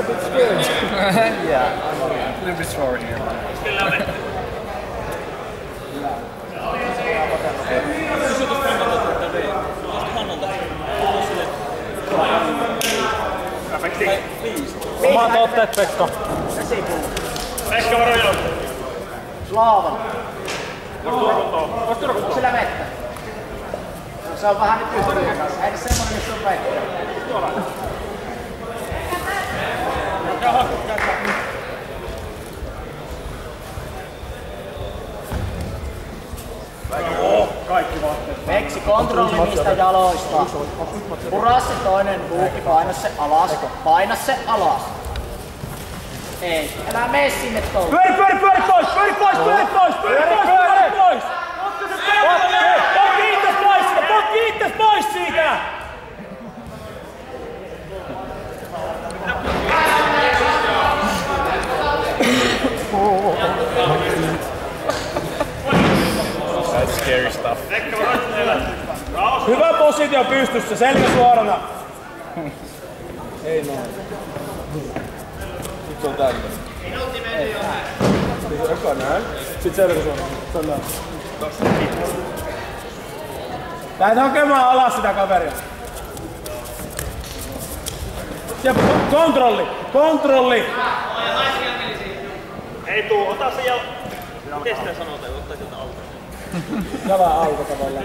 little bit scared. Yeah, I'm a little bit sore here. Omat otteet, Pekka. Pekka varoja. Slaavan. Onko sillä vettä? Se on vähän nyt pystyyn kanssa. Ei semmonen, missä on vettä. Kaikki vaatteet. Peksi, kontrolli niistä jaloista. Puraa se toinen buukki, paina se alas. Paina se alas. Ei, älä mene sinne touhuun. Pyöri pois! Potki itses pois siitä! That's scary stuff. Hyvä positio pystyssä, selkä suorana. Ei noin. Nyt se on tällä. Eka näin. Sit selkä suorana. Se on näin. Lähet hakemaan alas sitä kaveria. Ja kontrolli! Ei tuu, ota se ja... Miten sitä sanotaan, ottaa sieltä alta? Jalan auto tavallaan.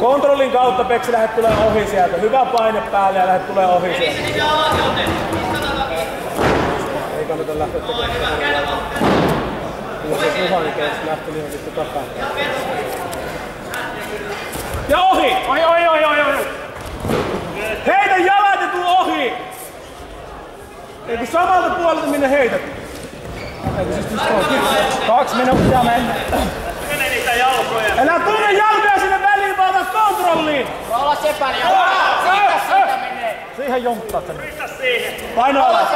Kontrollin kautta Peksi lähet tulee ohi sieltä. Hyvä paine päälle ja lähet tulee ohi sieltä. Ei kannata lähteä tekemään sitä. Jos ei Juhani keisi lähti, niin on sitten takaa. Ja ohi! Oi! Heitä jalat ja tuu ohi! Eikö samalta puolelta minne heität? Eikö siis 2 minuuttia mennä. Mene niitä jalkoja. Älä tunne jalkoja sinne väliin, vaan ota kontrolliin! Rolla sepän ja siitä menee. Siihen jomppaat sen. Pistä siihen. Paino alas!